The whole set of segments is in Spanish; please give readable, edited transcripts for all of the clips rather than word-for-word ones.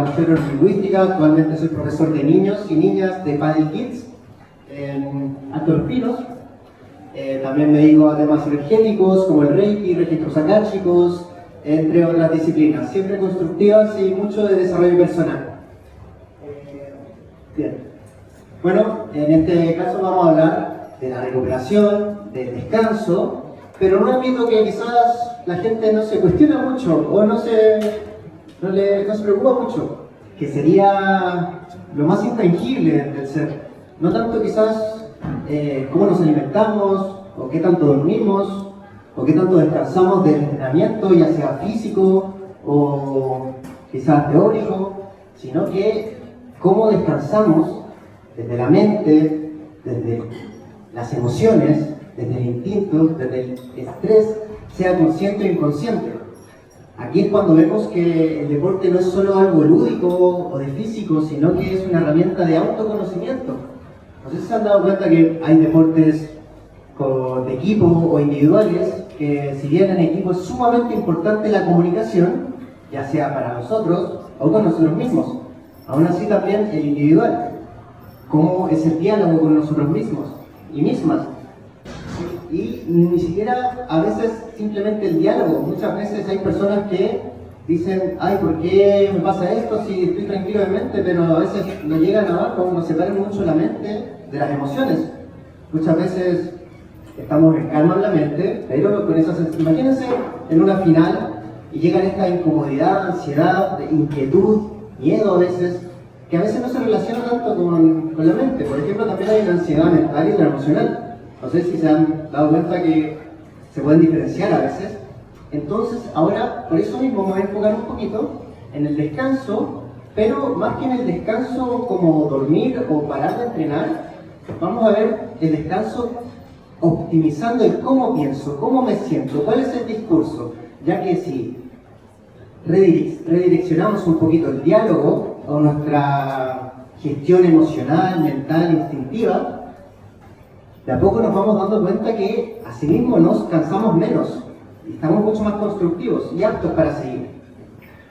magíster en lingüística, actualmente soy profesor de niños y niñas de Paddle Kids en Alto Los Pinos. También me dedico a temas energéticos como el Reiki, registros akáshicos, entre otras disciplinas, siempre constructivas y mucho de desarrollo personal. Bien. Bueno, en este caso vamos a hablar de la recuperación, del descanso, pero en un ámbito que quizás la gente no se cuestiona mucho o no se preocupa mucho, que sería lo más intangible del ser. No tanto quizás cómo nos alimentamos, o qué tanto dormimos, o qué tanto descansamos del entrenamiento, ya sea físico o quizás teórico, sino que cómo descansamos desde la mente, desde las emociones, desde el instinto, desde el estrés, sea consciente o inconsciente. Aquí es cuando vemos que el deporte no es solo algo lúdico o de físico, sino que es una herramienta de autoconocimiento. No sé si se han dado cuenta que hay deportes de equipo o individuales, que si bien en equipo es sumamente importante la comunicación, ya sea para nosotros o con nosotros mismos. Aún así también el individual, cómo es el diálogo con nosotros mismos y mismas. Y ni siquiera a veces simplemente el diálogo. Muchas veces hay personas que dicen, ay, ¿por qué me pasa esto si estoy tranquilo de mente? Pero a veces no llegan abajo, nos separan mucho la mente de las emociones. Muchas veces estamos en calma en la mente, pero con esas... Imagínense en una final y llegan esta incomodidad, ansiedad, inquietud, miedo a veces, que a veces no se relaciona tanto con la mente. Por ejemplo, también hay una ansiedad mental y una emocional. No sé si se han dado cuenta que se pueden diferenciar a veces. Entonces, ahora, por eso mismo me voy a enfocar un poquito en el descanso, pero más que en el descanso como dormir o parar de entrenar, vamos a ver el descanso optimizando el cómo pienso, cómo me siento, cuál es el discurso, ya que si redireccionamos un poquito el diálogo o nuestra gestión emocional, mental, instintiva, de a poco nos vamos dando cuenta que asimismo nos cansamos menos y estamos mucho más constructivos y aptos para seguir.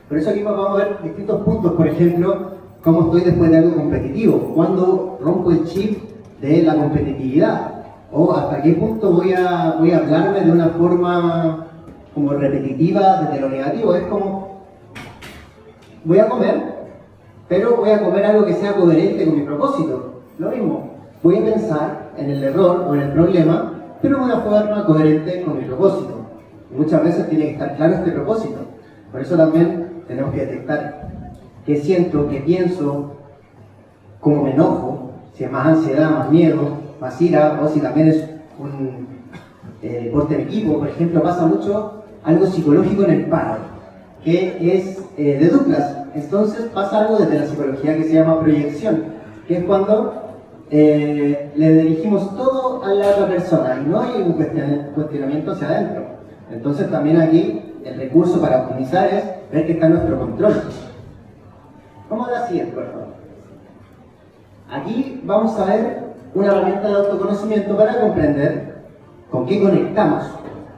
Por eso aquí vamos a ver distintos puntos, por ejemplo, cómo estoy después de algo competitivo, cuándo rompo el chip de la competitividad, o hasta qué punto voy a hablarme de una forma como repetitiva desde lo negativo. Es como, voy a comer, pero voy a comer algo que sea coherente con mi propósito. Lo mismo, voy a pensar en el error o en el problema, pero de una forma coherente con mi propósito. Y muchas veces tiene que estar claro este propósito. Por eso también tenemos que detectar qué siento, qué pienso, cómo me enojo, si es más ansiedad, más miedo, más ira, o si también es un deporte en equipo. Por ejemplo, pasa mucho algo psicológico en el pádel, que es de duplas. Entonces pasa algo desde la psicología que se llama proyección, que es cuando le dirigimos todo a la otra persona y no hay un cuestionamiento hacia adentro. Entonces también aquí el recurso para optimizar es ver que está en nuestro control. Vamos a la siguiente, por favor. Aquí vamos a ver una herramienta de autoconocimiento para comprender con qué conectamos.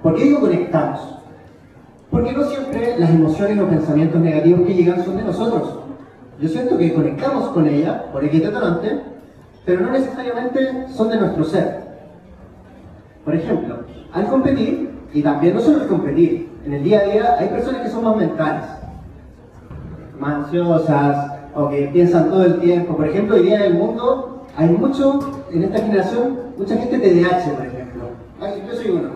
¿Por qué digo conectamos? Porque no siempre las emociones o pensamientos negativos que llegan son de nosotros. Yo siento que conectamos con ella por X detonante, pero no necesariamente son de nuestro ser. Por ejemplo, al competir, y también no solo al competir, en el día a día hay personas que son más mentales, más ansiosas, o que piensan todo el tiempo. Por ejemplo, hoy día en el mundo hay mucho, en esta generación, mucha gente TDAH, por ejemplo. Ay, yo soy uno.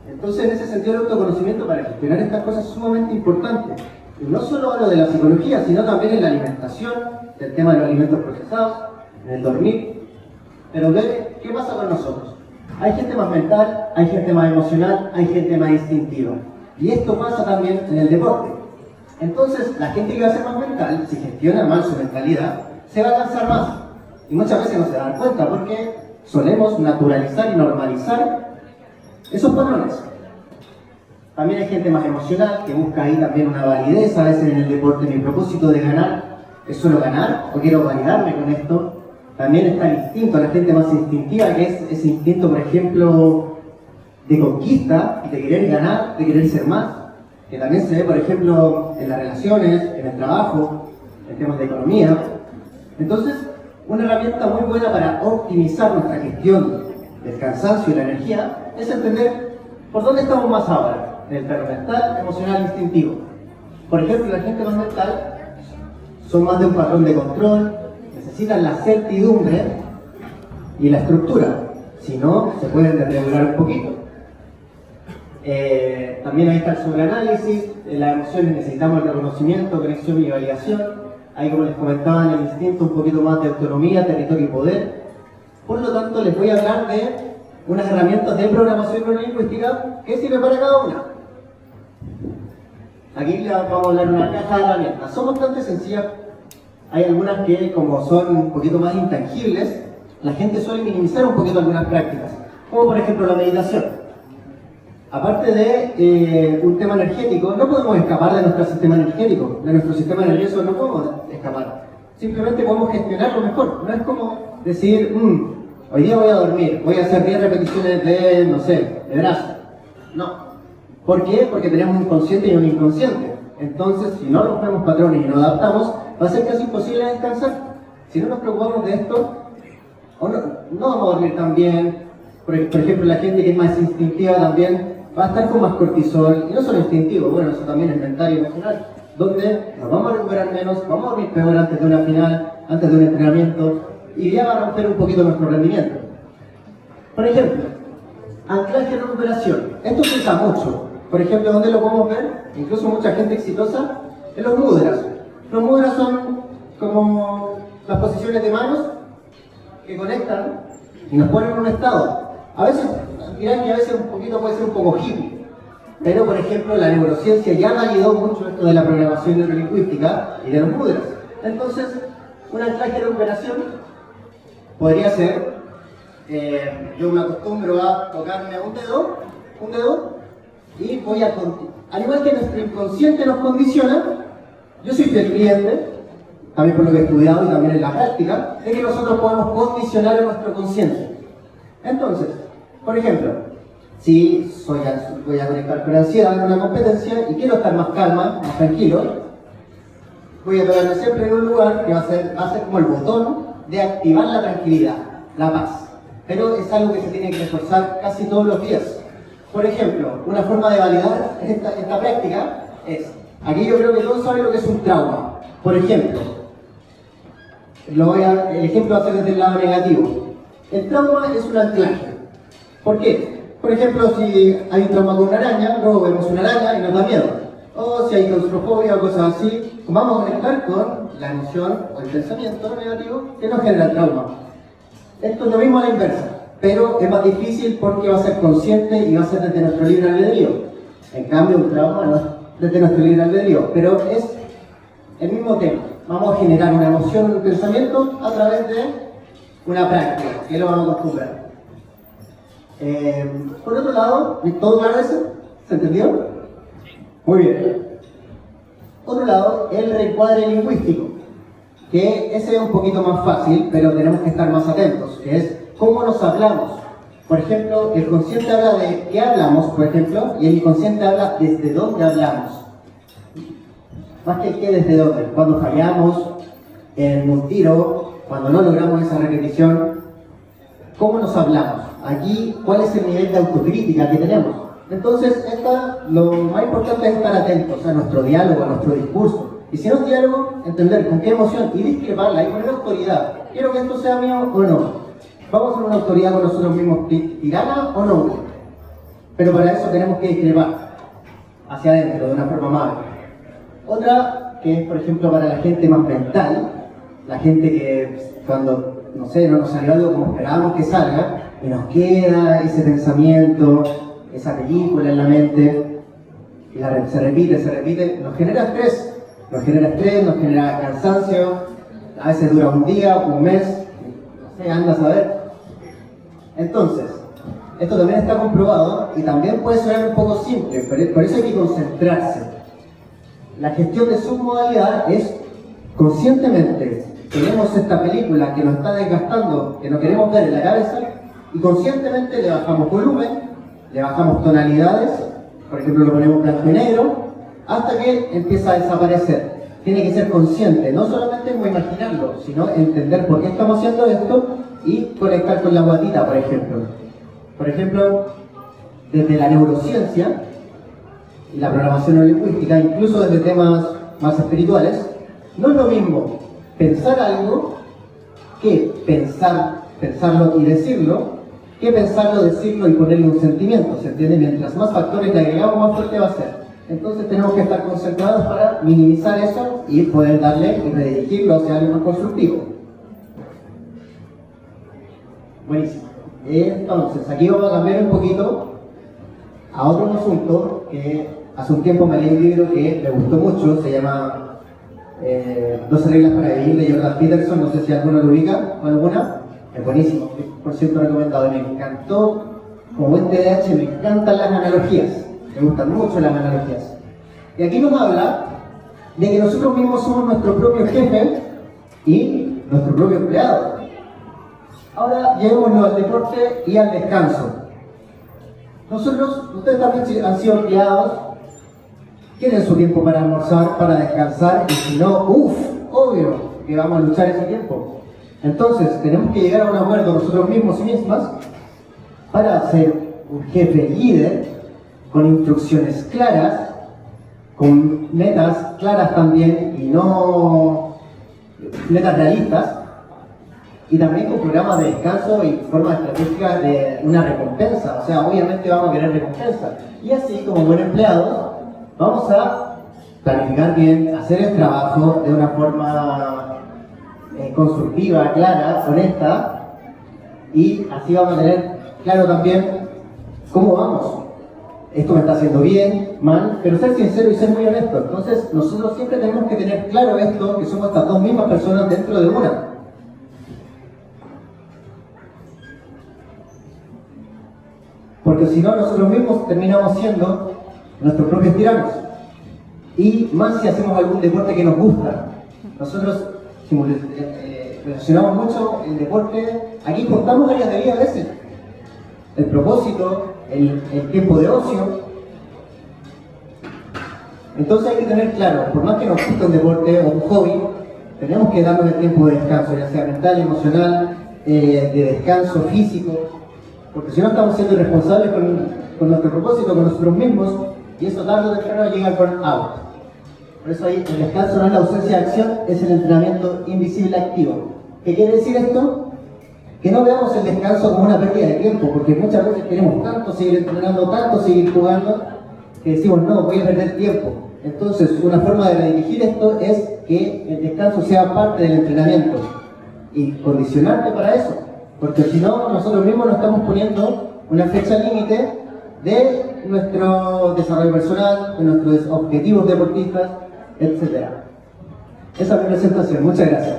Entonces, en ese sentido, el autoconocimiento para gestionar estas cosas es sumamente importante. Y no solo hablo de la psicología, sino también en la alimentación, del tema de los alimentos procesados, en el dormir. Pero ve qué pasa con nosotros. Hay gente más mental, hay gente más emocional, hay gente más instintiva. Y esto pasa también en el deporte. Entonces, la gente que va a ser más mental, si gestiona mal su mentalidad, se va a cansar más. Y muchas veces no se dan cuenta porque solemos naturalizar y normalizar esos patrones. También hay gente más emocional que busca ahí también una validez. A veces en el deporte mi propósito de ganar es solo ganar o quiero validarme con esto. También está el instinto, la gente más instintiva, que es ese instinto, por ejemplo, de conquista, de querer ganar, de querer ser más, que también se ve, por ejemplo, en las relaciones, en el trabajo, en temas de economía. Entonces, una herramienta muy buena para optimizar nuestra gestión del cansancio y la energía es entender por dónde estamos más ahora, en el plano mental, emocional e instintivo. Por ejemplo, la gente más mental son más de un patrón de control, necesitan la certidumbre y la estructura, si no, se pueden desregular un poquito. También ahí está el sobreanálisis, en las emociones necesitamos el reconocimiento, conexión y validación. Ahí, como les comentaba, en el instinto un poquito más de autonomía, territorio y poder. Por lo tanto, les voy a hablar de unas herramientas de programación neurolingüística que sirven para cada una. Aquí les vamos a hablar de una caja de herramientas. Son bastante sencillas. Hay algunas que, como son un poquito más intangibles, la gente suele minimizar un poquito algunas prácticas, como por ejemplo la meditación. Aparte de un tema energético, no podemos escapar de nuestro sistema energético, de nuestro sistema nervioso no podemos escapar. Simplemente podemos gestionarlo mejor. No es como decir, hoy día voy a dormir, voy a hacer 10 repeticiones de, no sé, de brazo. No. ¿Por qué? Porque tenemos un consciente y un inconsciente. Entonces, si no rompemos patrones y nos adaptamos, va a ser casi imposible descansar. Si no nos preocupamos de esto, no vamos a dormir tan bien. Por ejemplo, la gente que es más instintiva también va a estar con más cortisol, y no solo instintivo, bueno, eso también es mental y emocional, donde nos vamos a recuperar menos, vamos a dormir peor antes de una final, antes de un entrenamiento, y ya va a romper un poquito nuestro rendimiento. Por ejemplo, anclaje y recuperación. Esto se usa mucho. Por ejemplo, ¿dónde lo podemos ver? Incluso mucha gente exitosa, en los mudras. Los mudras son como las posiciones de manos que conectan y nos ponen en un estado. A veces, dirán que a veces un poquito puede ser un poco hippie, pero por ejemplo la neurociencia ya validó mucho esto de la programación neurolingüística y de los mudras. Entonces, un anclaje de recuperación podría ser, yo me acostumbro a tocarme un dedo, y voy a, al igual que nuestro inconsciente nos condiciona, yo soy fiel creyente, también por lo que he estudiado y también en la práctica, de que nosotros podemos condicionar a nuestro consciente. Entonces, por ejemplo, si voy a conectar con ansiedad en una competencia y quiero estar más calma, más tranquilo, voy a tocarme siempre en un lugar que va a ser como el botón de activar la tranquilidad, la paz. Pero es algo que se tiene que reforzar casi todos los días. Por ejemplo, una forma de validar esta práctica es, aquí yo creo que todos saben lo que es un trauma. Por ejemplo, el ejemplo va a ser desde el lado negativo. El trauma es un anclaje. ¿Por qué? Por ejemplo, si hay un trauma con una araña, luego vemos una araña y nos da miedo. O si hay claustrofobia o cosas así, vamos a conectar con la emoción o el pensamiento negativo que nos genera el trauma. Esto es lo mismo a la inversa, pero es más difícil porque va a ser consciente y va a ser desde nuestro libre albedrío. En cambio, un trauma no es desde nuestro libre albedrío, pero es el mismo tema. Vamos a generar una emoción, un pensamiento a través de una práctica, que lo vamos a acostumbrar. Por otro lado, ¿todo claro eso? ¿Se entendió? Muy bien. Otro lado, el reencuadre lingüístico, que ese es un poquito más fácil, pero tenemos que estar más atentos, que es cómo nos hablamos. Por ejemplo, el consciente habla de qué hablamos, por ejemplo, y el inconsciente habla desde dónde hablamos. Más que el qué, desde dónde. Cuando fallamos en un tiro, cuando no logramos esa repetición, ¿cómo nos hablamos? Aquí, ¿cuál es el nivel de autocrítica que tenemos? Entonces, lo más importante es estar atentos a nuestro diálogo, a nuestro discurso. Y si no es diálogo, entender con qué emoción y discreparla y poner autoridad. ¿Quiero que esto sea mío o no? ¿Vamos a ser una autoridad con nosotros mismos tirana o no? Pero para eso tenemos que discrepar hacia adentro, de una forma amable. Otra, que es por ejemplo para la gente más mental, la gente que cuando, no sé, no nos salió algo como esperábamos que salga, y nos queda ese pensamiento, esa película en la mente, y se repite, nos genera estrés, nos genera cansancio, a veces dura un día, un mes, no sé, anda a saber. Entonces, esto también está comprobado y también puede sonar un poco simple, por eso hay que concentrarse. La gestión de submodalidad es conscientemente, tenemos esta película que nos está desgastando, que no queremos ver en la cabeza, y conscientemente le bajamos volumen, le bajamos tonalidades, por ejemplo lo ponemos blanco y negro, hasta que empieza a desaparecer. tiene que ser consciente, no solamente como imaginarlo, sino entender por qué estamos haciendo esto y conectar con la guatita, por ejemplo. Por ejemplo, desde la neurociencia y la programación neurolingüística, incluso desde temas más espirituales, no es lo mismo pensar algo que pensarlo y decirlo, que pensarlo, decirlo y ponerle un sentimiento, ¿se entiende? Mientras más factores le agregamos, más fuerte va a ser. Entonces tenemos que estar concentrados para minimizar eso y poder darle y redirigirlo hacia algo más constructivo. Buenísimo. Entonces, aquí vamos a cambiar un poquito a otro asunto que hace un tiempo me leí un libro que me gustó mucho, se llama 12 reglas para vivir, de Jordan Peterson, no sé si alguno lo ubica o alguna. Es buenísimo, por cierto recomendado, me encantó, como buen TDAH me encantan las analogías, me gustan mucho las analogías. Y aquí nos habla de que nosotros mismos somos nuestro propio jefe y nuestro propio empleado. Ahora llevémoslo al deporte y al descanso. Ustedes también han sido empleados, quieren su tiempo para almorzar, para descansar, y si no, obvio que vamos a luchar ese tiempo. Entonces, tenemos que llegar a un acuerdo nosotros mismos y mismas para ser un jefe líder con instrucciones claras, con metas claras también y no metas realistas, y también con programas de descanso y formas estratégicas de una recompensa. O sea, obviamente vamos a querer recompensa. Y así, como buen empleado, vamos a planificar bien, hacer el trabajo de una forma constructiva, clara, honesta, y así vamos a tener claro también cómo vamos. Esto me está haciendo bien, mal, pero ser sincero y ser muy honesto. Entonces, nosotros siempre tenemos que tener claro esto, que somos estas dos mismas personas dentro de una. Porque si no, nosotros mismos terminamos siendo nuestros propios tiranos. Y más si hacemos algún deporte que nos gusta. Nosotros relacionamos mucho el deporte. Aquí contamos áreas de vida a veces. El propósito, el tiempo de ocio. Entonces hay que tener claro, por más que nos guste un deporte o un hobby, tenemos que darnos el tiempo de descanso, ya sea mental, emocional, de descanso físico. Porque si no estamos siendo irresponsables con nuestro propósito, con nosotros mismos, y eso tarde o temprano llega al burnout. Por eso ahí el descanso no es la ausencia de acción, es el entrenamiento invisible activo. ¿Qué quiere decir esto? Que no veamos el descanso como una pérdida de tiempo, porque muchas veces queremos tanto seguir entrenando, tanto seguir jugando, que decimos, no, voy a perder tiempo. Entonces, una forma de redirigir esto es que el descanso sea parte del entrenamiento y condicionarte para eso. Porque si no, nosotros mismos nos estamos poniendo una fecha límite de nuestro desarrollo personal, de nuestros objetivos deportistas, etc. Esa es mi presentación. Muchas gracias.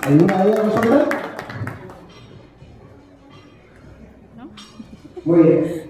¿Alguna duda nosotros? ¿No? Muy bien.